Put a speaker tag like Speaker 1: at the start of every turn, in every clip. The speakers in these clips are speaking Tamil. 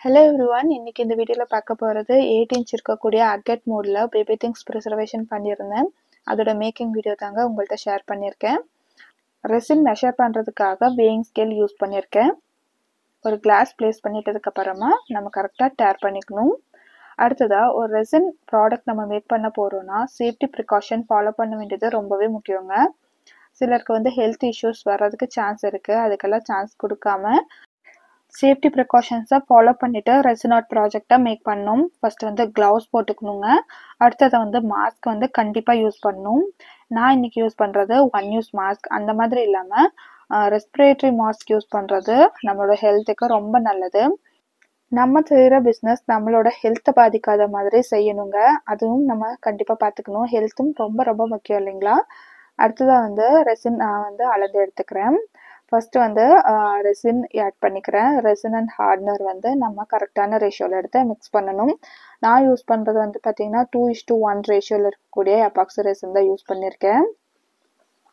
Speaker 1: ஹலோ எவ்ரிவன், இன்னைக்கு இந்த வீடியோவில் பார்க்க போகிறது 8 இன்ச் இருக்கக்கூடிய அகெட் மோடில் பேபி திங்ஸ் ப்ரிசர்வேஷன் பண்ணியிருந்தேன். அதோட மேக்கிங் வீடியோ தாங்க உங்கள்கிட்ட ஷேர் பண்ணியிருக்கேன். ரெசின் மெஷர் பண்ணுறதுக்காக வேயிங் ஸ்கேல் யூஸ் பண்ணியிருக்கேன். ஒரு கிளாஸ் ப்ளேஸ் பண்ணிட்டதுக்கப்புறமா நம்ம கரெக்டாக டேர் பண்ணிக்கணும். அடுத்ததாக ஒரு ரெசின் ப்ராடக்ட் நம்ம மேக் பண்ண போகிறோன்னா சேஃப்டி ப்ரிகாஷன் ஃபாலோ பண்ண வேண்டியது ரொம்பவே முக்கியங்க. சிலருக்கு ஹெல்த் இஷ்யூஸ் வர்றதுக்கு சான்ஸ் இருக்குது. அதுக்கெல்லாம் சான்ஸ் கொடுக்காம சேஃப்டி ப்ரிகாஷன்ஸை ஃபாலோ பண்ணிவிட்டு ரெசின் ஆர்ட் ப்ராஜெக்டை மேக் பண்ணணும். ஃபஸ்ட்டு க்ளவுஸ் போட்டுக்கணுங்க. அடுத்ததை மாஸ்க் கண்டிப்பாக யூஸ் பண்ணணும். நான் இன்றைக்கி யூஸ் பண்ணுறது 1 யூஸ் மாஸ்க். அந்த மாதிரி இல்லாமல் ரெஸ்பிரேட்டரி மாஸ்க் யூஸ் பண்ணுறது நம்மளோட ஹெல்த்துக்கு ரொம்ப நல்லது. நம்ம செய்கிற பிஸ்னஸ் நம்மளோட ஹெல்த்தை பாதிக்காத மாதிரி செய்யணுங்க. அதுவும் நம்ம கண்டிப்பாக பார்த்துக்கணும். ஹெல்த்தும் ரொம்ப ரொம்ப முக்கியம் இல்லைங்களா? அடுத்ததாக ரெசின் நான் அளந்து எடுத்துக்கிறேன். ஃபஸ்ட்டு ரெசின் ஆட் பண்ணிக்கிறேன். ரெசின் அண்ட் ஹார்ட்னர் நம்ம கரெக்டான ரேஷியோவில் எடுத்து மிக்ஸ் பண்ணணும். நான் யூஸ் பண்ணுறது பார்த்திங்கன்னா 2:1 ரேஷியோவில் இருக்கக்கூடிய எபாக்சி ரெசின் தான் யூஸ் பண்ணியிருக்கேன்.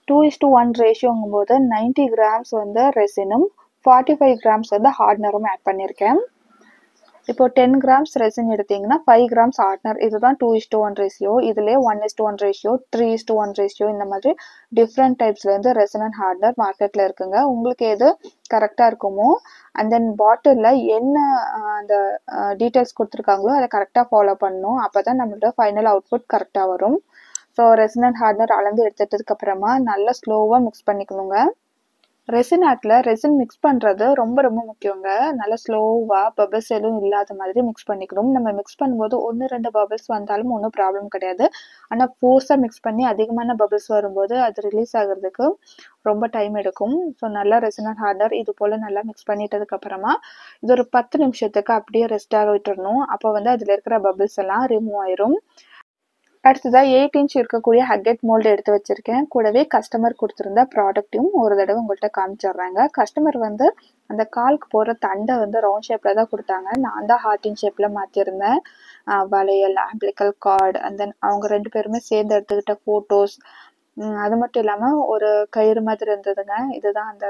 Speaker 1: 2:1 ரேஷியோங்கும் போது 90 கிராம்ஸ் ரெசினும் 45 கிராம்ஸ் ஹார்ட்னரும் ஆட் பண்ணியிருக்கேன். இப்போ 10 கிராம்ஸ் ரெசின் எடுத்தீங்கன்னா 5 கிராம்ஸ் ஹார்ட்னர். இதுதான் 2:1 ரேஷியோ. இதிலே 1:1 ரேஷியோ, 3:1 ரேஷியோ, இந்த மாதிரி டிஃப்ரெண்ட் டைப்ஸ்ல ரெசின் அண்ட் ஹார்ட்னர் மார்க்கெட்ல இருக்குங்க. உங்களுக்கு எது கரெக்டாக இருக்குமோ அண்ட் தென் பாட்டிலில் என்ன அந்த டீட்டெயில்ஸ் கொடுத்துருக்காங்களோ அதை கரெக்டாக ஃபாலோ பண்ணணும். அப்போ தான் நம்மளோட ஃபைனல் அவுட்புட் கரெக்டாக வரும். ஸோ ரெசின் அண்ட் ஹார்ட்னர் அளந்து எடுத்துட்டதுக்கப்புறமா நல்லா ஸ்லோவாக மிக்ஸ் பண்ணிக்கணுங்க. ரெசின் ஆர்ட்டில் ரெசின் மிக்ஸ் பண்ணுறது ரொம்ப ரொம்ப முக்கியங்க. நல்லா ஸ்லோவாக பபிள்ஸ் எதுவும் இல்லாத மாதிரி மிக்ஸ் பண்ணிக்கணும். நம்ம மிக்ஸ் பண்ணும்போது 1-2 பபிள்ஸ் வந்தாலும் ஒன்றும் ப்ராப்ளம் கிடையாது. ஆனால் ஃபோர்ஸாக மிக்ஸ் பண்ணி அதிகமான பபிள்ஸ் வரும்போது அது ரிலீஸ் ஆகிறதுக்கு ரொம்ப டைம் எடுக்கும். ஸோ நல்லா ரெசின் அண்ட் ஹார்ட்னர் இது போல் நல்லா மிக்ஸ் பண்ணிட்டதுக்கப்புறமா இது ஒரு 10 நிமிஷத்துக்கு அப்படியே ரெஸ்டாக விட்டுறணும். அப்போ அதில் இருக்கிற பபிள்ஸ் எல்லாம் ரிமூவ் ஆயிரும். அடுத்ததாக 8 இன்ச் இருக்கக்கூடிய அகெட் மோல்டு எடுத்து வச்சுருக்கேன். கூடவே கஸ்டமர் கொடுத்துருந்த ப்ராடக்ட்டையும் ஒரு தடவை உங்கள்கிட்ட காமிச்சிடுறாங்க. கஸ்டமர் அந்த காலுக்கு போகிற தண்டை ரவுண்ட் ஷேப்பில் தான் கொடுத்தாங்க. நான் தான் ஹார்டின் ஷேப்பில் மாற்றிருந்தேன். வளையல், ஆம்பிளிக்கல் கார்டு, அண்ட் தென் அவங்க 2 பேருமே சேர்ந்து எடுத்துக்கிட்ட ஃபோட்டோஸ். அது மட்டும் இல்லாமல் ஒரு கயிறு மாதிரி இருந்ததுங்க. இதுதான் அந்த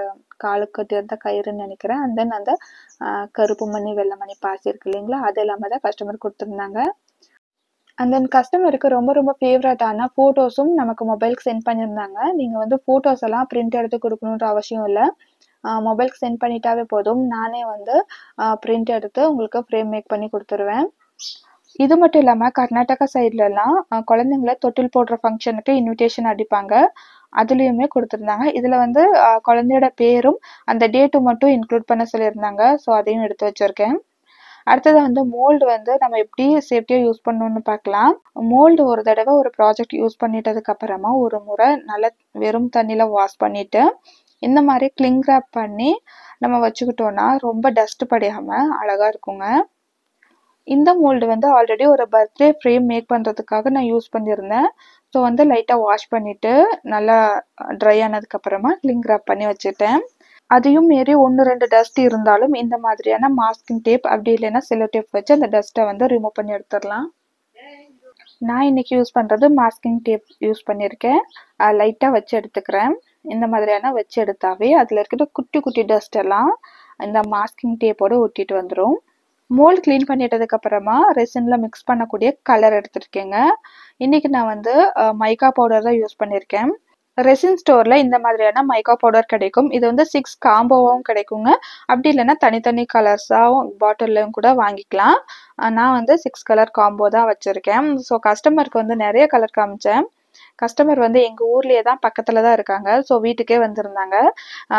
Speaker 1: காலுக்கு கட்டியிருந்த கயிறுன்னு நினைக்கிறேன். அண்ட் தென் அந்த கருப்பு மணி வெள்ளை மணி பாசி இருக்கு இல்லைங்களா, அது இல்லாமல் தான் கஸ்டமர் கொடுத்துருந்தாங்க. அண்ட் தென் கஸ்டமருக்கு ரொம்ப ரொம்ப ஃபேவரட்டான ஃபோட்டோஸும் நமக்கு மொபைலுக்கு சென்ட் பண்ணியிருந்தாங்க. நீங்கள் ஃபோட்டோஸ் எல்லாம் பிரிண்ட் எடுத்து கொடுக்கணுன்ற அவசியம் இல்லை. மொபைலுக்கு சென்ட் பண்ணிட்டாவே போதும். நானே பிரிண்ட் எடுத்து உங்களுக்கு ஃப்ரேம் மேக் பண்ணி கொடுத்துருவேன். இது மட்டும் இல்லாமல் கர்நாடகா சைட்லலாம் குழந்தைங்கள தொட்டில் போடுற ஃபங்க்ஷனுக்கு இன்விடேஷன் அடிப்பாங்க. அதுலேயுமே கொடுத்துருந்தாங்க. இதில் குழந்தையோட பேரும் அந்த டேட்டும் மட்டும் இன்க்ளூட் பண்ண சொல்லியிருந்தாங்க. ஸோ அதையும் எடுத்து வச்சுருக்கேன். அடுத்தது மோல்டு நம்ம எப்படி சேஃப்டியாக யூஸ் பண்ணணும்னு பார்க்கலாம். மோல்டு ஒரு தடவை ஒரு ப்ராஜெக்ட் யூஸ் பண்ணிட்டதுக்கு அப்புறமா ஒரு முறை நல்லா வெறும் தண்ணியில் வாஷ் பண்ணிவிட்டு இந்த மாதிரி கிளிங் ராப் பண்ணி நம்ம வச்சுக்கிட்டோன்னா ரொம்ப டஸ்ட் படியாமல் அழகாக இருக்குங்க. இந்த மோல்டு ஆல்ரெடி ஒரு பர்த்டே ஃப்ரேம் மேக் பண்ணுறதுக்காக நான் யூஸ் பண்ணியிருந்தேன். ஸோ லைட்டாக வாஷ் பண்ணிவிட்டு நல்லா ட்ரை ஆனதுக்கப்புறமா கிளிங் ராப் பண்ணி வச்சுட்டேன். அதையும் மீறி 1-2 டஸ்ட் இருந்தாலும் இந்த மாதிரியான மாஸ்கிங் டேப் அப்படி இல்லைன்னா செல்லோ டேப் வச்சு அந்த டஸ்ட்டை ரிமூவ் பண்ணி எடுத்துடலாம். நான் இன்னைக்கு யூஸ் பண்ணுறது மாஸ்கிங் டேப் யூஸ் பண்ணியிருக்கேன். லைட்டாக வச்சு எடுத்துக்கிறேன். இந்த மாதிரியான வச்சு எடுத்தாவே அதில் இருக்கிற குட்டி குட்டி டஸ்ட் எல்லாம் இந்த மாஸ்கிங் டேப்போடு ஒட்டிட்டு வந்துடும். மோல்டு க்ளீன் பண்ணிட்டதுக்கப்புறமா ரெசினில் மிக்ஸ் பண்ணக்கூடிய கலர் எடுத்துருக்கேங்க. இன்றைக்கி நான் மைக்கா பவுடர் தான் யூஸ் பண்ணியிருக்கேன். ரெசின் ஸ்டோரில் இந்த மாதிரியான மைக்கா பவுடர் கிடைக்கும். இது 6 காம்போவாகவும் கிடைக்குங்க. அப்படி இல்லைன்னா தனித்தனி கலர்ஸாகவும் பாட்டில்லையும் கூட வாங்கிக்கலாம். நான் 6 கலர் காம்போ தான் வச்சுருக்கேன். ஸோ கஸ்டமருக்கு நிறைய கலர் காமிச்சேன். கஸ்டமர் எங்கள் ஊர்லேயே தான் பக்கத்தில் தான் இருக்காங்க. ஸோ வீட்டுக்கே வந்திருந்தாங்க.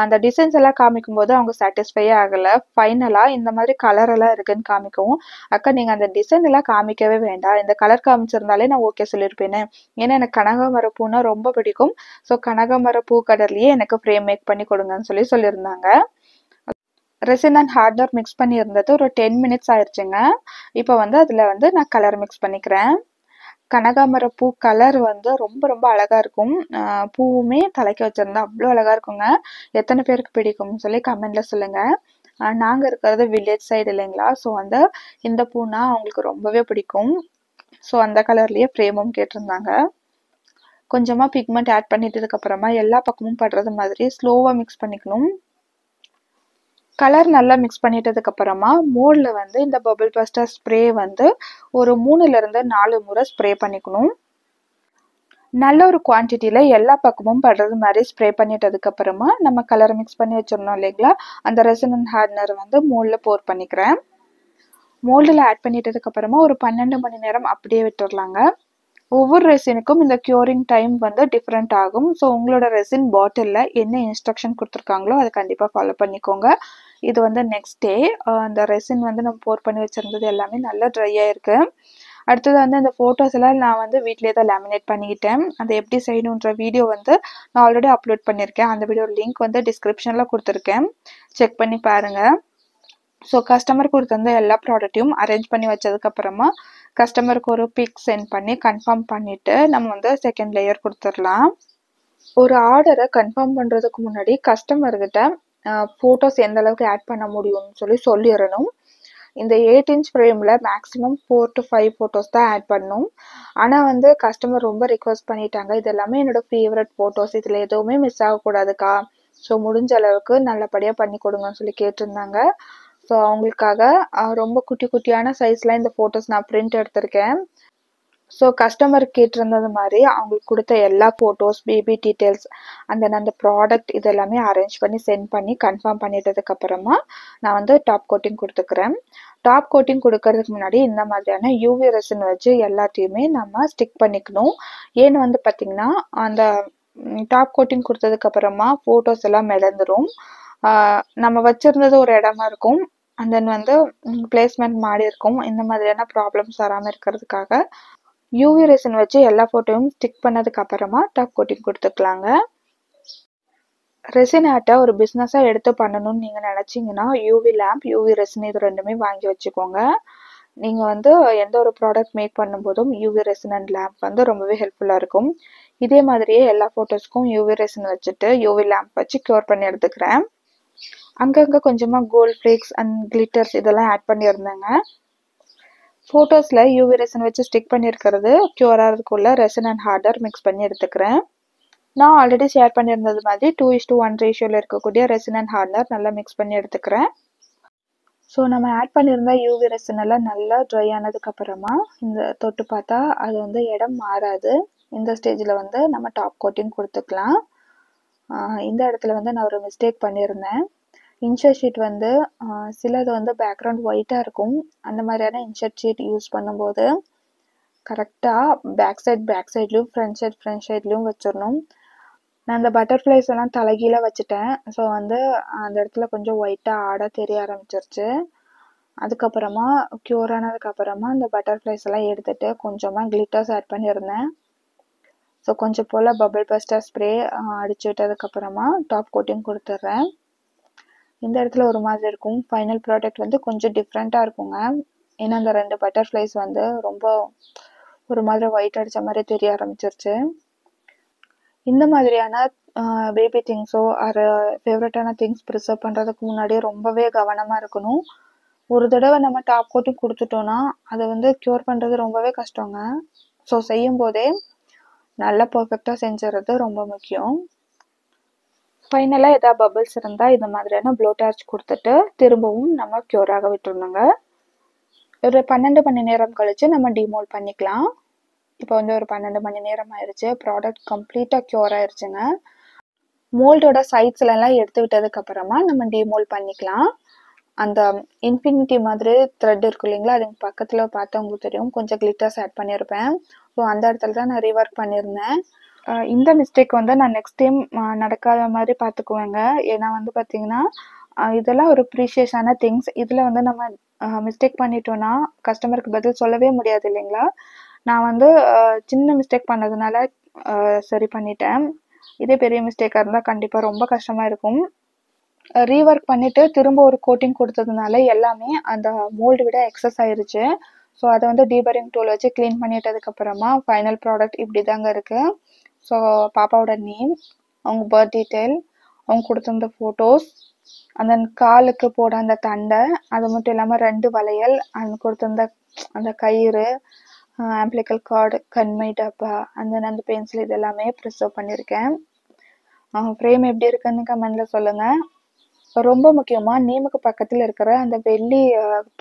Speaker 1: அந்த டிசைன்ஸ் எல்லாம் காமிக்கும் போது அவங்க சாட்டிஸ்ஃபையே ஆகலை. ஃபைனலாக இந்த மாதிரி கலர் எல்லாம் இருக்குன்னு காமிக்கவும், அக்கா நீங்கள் அந்த டிசைன் எல்லாம் காமிக்கவே வேண்டாம், இந்த கலர் காமிச்சிருந்தாலே நான் ஓகே சொல்லியிருப்பேனே. ஏன்னா எனக்கு கனகாமர பூனா ரொம்ப பிடிக்கும். ஸோ கனகாமர பூ கலர்லேயே எனக்கு ஃப்ரேம் மேக் பண்ணி கொடுங்கன்னு சொல்லியிருந்தாங்க. ரெசின் அண்ட் ஹார்ட்னர் மிக்ஸ் பண்ணியிருந்தது ஒரு 10 மினிட்ஸ் ஆயிடுச்சுங்க. இப்போ அதில் நான் கலர் மிக்ஸ் பண்ணிக்கிறேன். கனகாமர பூ கலர் ரொம்ப ரொம்ப அழகாக இருக்கும். பூவுமே தலைக்கு வச்சுருந்தா அவ்வளோ அழகாக இருக்குங்க. எத்தனை பேருக்கு பிடிக்கும்னு சொல்லி கமெண்டில் சொல்லுங்கள். நாங்கள் இருக்கிறது வில்லேஜ் சைடு இல்லைங்களா, ஸோ இந்த பூனா அவங்களுக்கு ரொம்பவே பிடிக்கும். ஸோ அந்த கலர்லேயே ஃப்ரேமும் கேட்டிருந்தாங்க. கொஞ்சமாக பிக்மெண்ட் ஆட் பண்ணிட்டதுக்கப்புறமா எல்லா பக்கமும் படுறது மாதிரி ஸ்லோவாக மிக்ஸ் பண்ணிக்கணும். கலர் நல்லா மிக்ஸ் பண்ணிட்டதுக்கு அப்புறமா மோல்டில் வந்து இந்த பபிள் பஸ்டர் ஸ்ப்ரே வந்து ஒரு 3லிருந்து 4 முறை ஸ்ப்ரே பண்ணிக்கணும். நல்ல ஒரு குவான்டிட்டியில் எல்லா பக்கமும் படுறது மாதிரி ஸ்ப்ரே பண்ணிட்டதுக்கு அப்புறமா நம்ம கலர் மிக்ஸ் பண்ணி வச்சிடணும் இல்லைங்களா, அந்த ரெசின் அண்ட் ஹார்ட்னர் வந்து மோல்டில் போர் பண்ணிக்கிறேன். மோல்டில் ஆட் பண்ணிட்டதுக்கு அப்புறமா ஒரு 12 மணி நேரம் அப்படியே விட்டுடலாங்க. ஒவ்வொரு ரெசினுக்கும் இந்த க்யூரிங் டைம் வந்து டிஃப்ரெண்ட் ஆகும். ஸோ உங்களோட ரெசின் பாட்டிலில் என்ன இன்ஸ்ட்ரக்ஷன் கொடுத்துருக்காங்களோ அதை கண்டிப்பாக ஃபாலோ பண்ணிக்கோங்க. இது வந்து நெக்ஸ்ட் டே அந்த ரெசின் வந்து நம்ம போர் பண்ணி வச்சுருந்தது எல்லாமே நல்லா ட்ரை ஆகிருக்கு. அடுத்தது வந்து அந்த ஃபோட்டோஸ் எல்லாம் நான் வந்து வீட்டிலே தான் லேமினேட் பண்ணிக்கிட்டேன். அதை எப்படி செய்யணுன்ற வீடியோ வந்து நான் ஆல்ரெடி அப்லோட் பண்ணியிருக்கேன். அந்த வீடியோ லிங்க் வந்து டிஸ்கிரிப்ஷனில் கொடுத்துருக்கேன், செக் பண்ணி பாருங்கள். ஸோ கஸ்டமருக்கு கொடுத்துருந்த எல்லா ப்ராடக்ட்டையும் அரேஞ்ச் பண்ணி வச்சதுக்கப்புறமா கஸ்டமருக்கு ஒரு பிக் சென்ட் பண்ணி கன்ஃபார்ம் பண்ணிவிட்டு நம்ம வந்து செகண்ட் லேயர் கொடுத்துடலாம். ஒரு ஆர்டரை கன்ஃபார்ம் பண்ணுறதுக்கு முன்னாடி கஸ்டமர்கிட்ட ஃபோட்டோஸ் எந்த அளவுக்கு ஆட் பண்ண முடியும்னு சொல்லிடணும். இந்த 8 inch ஃப்ரேமில் மேக்ஸிமம் 4 to 5 ஃபோட்டோஸ் தான் ஆட் பண்ணணும். ஆனால் வந்து கஸ்டமர் ரொம்ப ரிக்வஸ்ட் பண்ணிட்டாங்க, இது எல்லாமே என்னோடய ஃபேவரட் ஃபோட்டோஸ், இதில் எதுவுமே மிஸ் ஆகக்கூடாதுக்கா, ஸோ முடிஞ்ச அளவுக்கு நல்லபடியாக பண்ணி கொடுங்கன்னு சொல்லி கேட்டிருந்தாங்க. ஸோ அவங்களுக்காக ரொம்ப குட்டி குட்டியான சைஸில் இந்த ஃபோட்டோஸ் நான் பிரிண்ட் எடுத்திருக்கேன். ஸோ கஸ்டமர் கேட்டிருந்தது மாதிரி அவங்களுக்கு கொடுத்த எல்லா ஃபோட்டோஸ், பேபி டீட்டெயில்ஸ், அந்த ப்ராடக்ட் இதெல்லாமே அரேஞ்ச் பண்ணி சென்ட் பண்ணி கன்ஃபார்ம் பண்ணிட்டதுக்கப்புறமா நான் வந்து டாப் கோட்டிங் கொடுத்துக்கிறேன். டாப் கோட்டிங் கொடுக்கறதுக்கு முன்னாடி இந்த மாதிரியான யூவி ரெசின் வச்சு எல்லாத்தையுமே நம்ம ஸ்டிக் பண்ணிக்கணும். ஏன்னு வந்து பார்த்திங்கன்னா அந்த டாப் கோட்டிங் கொடுத்ததுக்கப்புறமா ஃபோட்டோஸ் எல்லாம் மிதந்துடும். நம்ம வச்சுருந்தது ஒரு இடமா இருக்கும், அண்ட் தென் வந்து பிளேஸ்மெண்ட் மாறி இருக்கும். இந்த மாதிரியான ப்ராப்ளம்ஸ் வராமல் இருக்கிறதுக்காக யூவி ரெசின் வச்சு எல்லா ஃபோட்டோவும் ஸ்டிக் பண்ணதுக்கு அப்புறமா டாப் கோட்டிங் கொடுத்துக்கலாங்க. ரெசின் ஆர்ட்டை ஒரு பிஸ்னஸாக எடுத்து பண்ணணும்னு நீங்கள் நினச்சிங்கன்னா யூவி லேம்ப், யூவி ரெசின் இது ரெண்டுமே வாங்கி வச்சுக்கோங்க. நீங்கள் வந்து எந்த ஒரு ப்ராடக்ட் மேக் பண்ணும்போதும் யூவி ரெசின் அண்ட் லேம்ப் வந்து ரொம்பவே ஹெல்ப்ஃபுல்லாக இருக்கும். இதே மாதிரியே எல்லா ஃபோட்டோஸ்க்கும் யூவி ரெசின் வச்சுட்டு யூவி லேம்ப் வச்சு க்யூர் பண்ணி எடுத்துக்கிறேன். அங்கங்கே கொஞ்சமாக கோல்ட் ஃப்ளேக்ஸ் அண்ட் கிளிட்டர்ஸ் இதெல்லாம் ஆட் பண்ணியிருந்தேங்க. ஃபோட்டோஸில் யூவி ரெசின் வச்சு ஸ்டிக் பண்ணியிருக்கிறது க்யூர் ஆகிறதுக்குள்ள ரெசின் அண்ட் ஹார்டர் மிக்ஸ் பண்ணி எடுத்துக்கிறேன். நான் ஆல்ரெடி ஷேர் பண்ணியிருந்தது மாதிரி 2:1 ரேஷியோவில் இருக்கக்கூடிய ரெசின் அண்ட் ஹார்டர் நல்லா மிக்ஸ் பண்ணி எடுத்துக்கிறேன். ஸோ நம்ம ஆட் பண்ணியிருந்த யூவி ரெசின் எல்லாம் நல்லா ட்ரை ஆனதுக்கப்புறமா இந்த தொட்டு பார்த்தா அது வந்து இடம் மாறாது. இந்த ஸ்டேஜில் வந்து நம்ம டாப் கோட்டிங் கொடுத்துக்கலாம். இந்த இடத்துல வந்து நான் ஒரு மிஸ்டேக் பண்ணியிருந்தேன். இன்ஷர்ட் ஷீட் வந்து சிலது வந்து பேக்ரவுண்ட் ஒயிட்டாக இருக்கும். அந்த மாதிரியான இன்ஷர்ட் ஷீட் யூஸ் பண்ணும்போது கரெக்டாக பேக் சைட்லேயும் ஃப்ரண்ட் சைட்லேயும் வச்சிடணும். நான் அந்த பட்டர்ஃப்ளைஸ் எல்லாம் தலைகீழாக வச்சுட்டேன். ஸோ வந்து அந்த இடத்துல கொஞ்சம் ஒயிட்டாக ஆட தெரிய ஆரம்பிச்சிருச்சு. அதுக்கப்புறமா க்யூர் ஆனதுக்கப்புறமா அந்த பட்டர்ஃப்ளைஸ் எல்லாம் எடுத்துகிட்டு கொஞ்சமாக கிளிட்டர்ஸ் ஆட் பண்ணியிருந்தேன். ஸோ கொஞ்சம் போல் பபிள் பஸ்டர் ஸ்ப்ரே அடிச்சு விட்டதுக்கப்புறமா டாப் கோட்டிங் கொடுத்துட்றேன். இந்த இடத்துல ஒரு மாதிரி இருக்கும். ஃபைனல் ப்ராடக்ட் வந்து கொஞ்சம் டிஃப்ரெண்ட்டாக இருக்குங்க. ஏன்னா அந்த 2 பட்டர்ஃப்ளைஸ் வந்து ரொம்ப ஒரு மாதிரி ஒயிட் அடித்த மாதிரி தெரிய ஆரம்பிச்சிருச்சு. இந்த மாதிரியான பேபி திங்ஸோ ஒரு ஃபேவரட்டான திங்ஸ் ப்ரிசர்வ் பண்ணுறதுக்கு முன்னாடியே ரொம்பவே கவனமாக இருக்கணும். ஒரு தடவை நம்ம டாப் கோட்டிங் கொடுத்துட்டோன்னா அதை வந்து க்யூர் பண்ணுறது ரொம்பவே கஷ்டங்க. ஸோ செய்யும் போதே நல்லா பர்ஃபெக்டாக செஞ்சுறது ரொம்ப முக்கியம். ஃபைனலாக எதாவது பபிள்ஸ் இருந்தால் இந்த மாதிரியான ப்ளோ டார்ச் கொடுத்துட்டு திரும்பவும் நம்ம க்யூராக விட்டுருணுங்க. ஒரு 12 மணி நேரம் கழித்து நம்ம டிமோல்ட் பண்ணிக்கலாம். இப்போ வந்து ஒரு 12 மணி நேரம் ஆயிடுச்சு. ப்ராடக்ட் கம்ப்ளீட்டாக க்யூர் ஆயிடுச்சுங்க. மோல்டோட சைட்ஸ்லாம் எடுத்து விட்டதுக்கப்புறமா நம்ம டிமோல்ட் பண்ணிக்கலாம். அந்த இன்ஃபினிட்டி மாதிரி த்ரெட் இருக்கும் இல்லைங்களா, அதுக்கு பக்கத்தில் பார்த்தா உங்களுக்கு தெரியும், கொஞ்சம் கிளிட்டர்ஸ் ஆட் பண்ணியிருப்பேன். ஸோ அந்த இடத்துல தான் நான் ரீவொர்க் பண்ணியிருந்தேன். இந்த மிஸ்டேக் வந்து நான் நெக்ஸ்ட் டைம் நடக்காத மாதிரி பார்த்துக்குவேங்க. ஏன்னா வந்து பார்த்திங்கன்னா இதெல்லாம் ஒரு ப்ரீஷியஸான திங்ஸ். இதில் வந்து நம்ம மிஸ்டேக் பண்ணிட்டோன்னா கஸ்டமருக்கு பதில் சொல்லவே முடியாது இல்லைங்களா. நான் வந்து சின்ன மிஸ்டேக் பண்ணதுனால சரி பண்ணிட்டேன். இதே பெரிய மிஸ்டேக்காக இருந்தால் கண்டிப்பாக ரொம்ப கஷ்டமாக இருக்கும். ரீவொர்க் பண்ணிவிட்டு திரும்ப ஒரு கோட்டிங் கொடுத்ததுனால எல்லாமே அந்த மோல்டு விட எக்ஸஸ் ஆயிடுச்சு. ஸோ அதை வந்து டீபரிங் டூல் வச்சு க்ளீன் பண்ணிட்டதுக்கப்புறமா ஃபைனல் ப்ராடக்ட் இப்படி தாங்க இருக்குது. ஸோ பாப்பாவோட நேம், அவங்க பர்த் டீட்டெயில், அவங்க கொடுத்துருந்த ஃபோட்டோஸ், அந்த காலுக்கு போட அந்த தண்டை, அது மட்டும் இல்லாமல் 2 வளையல், அந்த கொடுத்துருந்த அந்த கயிறு, ஆம்பிளிக்கல் கார்டு, கண்மை டப்பா, அந்த பென்சில், இது எல்லாமே ப்ரிசர்வ் பண்ணியிருக்கேன். ஃப்ரேம் எப்படி இருக்குன்னு கமெண்டில் சொல்லுங்கள். ரொம்ப முக்கியமா நேமுக்கு பக்கத்துல இருக்கிற அந்த வெள்ளி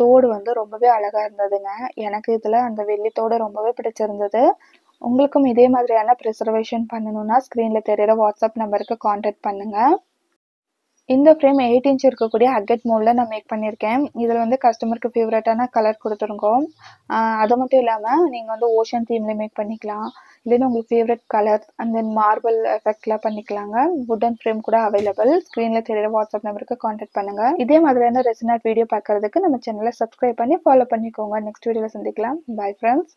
Speaker 1: தோடு வந்து ரொம்பவே அழகா இருந்ததுங்க. எனக்கு இதுல அந்த வெள்ளி தோடு ரொம்பவே பிடிச்சிருந்தது. உங்களுக்கும் இதே மாதிரியான ப்ரிசர்வேஷன் பண்ணணும்னா ஸ்க்ரீன்ல தெரியிற வாட்ஸ்அப் நம்பருக்கு கான்டாக்ட் பண்ணுங்க. இந்த ஃப்ரேம் 8 இன்ச் இருக்கக்கூடிய அகெட் மோடில் நான் மேக் பண்ணியிருக்கேன். இதில் வந்து கஸ்டமருக்கு ஃபேவரட்டான கலர் கொடுத்துருக்கோம். அது மட்டும் இல்லாமல் நீங்கள் வந்து ஓஷன் தீமில் மேக் பண்ணிக்கலாம். இல்லைன்னா உங்களுக்கு favourite colour and then marble எஃபெக்ட்லாம் பண்ணிக்கலாங்க. வுடன் ஃப்ரேம் கூட அவைலபிள். ஸ்க்ரீனில் தெரியிற வாட்ஸ்அப் நம்பருக்கு கான்டாக்ட் பண்ணுங்கள். இதே மாதிரியான ரெசின் ஆர்ட் வீடியோ பார்க்குறதுக்கு நம்ம சேனலை சப்ஸ்கிரைப் பண்ணி ஃபாலோ பண்ணிக்கோங்க. நெக்ஸ்ட் வீடியோவில் சந்திக்கலாம். Bye friends.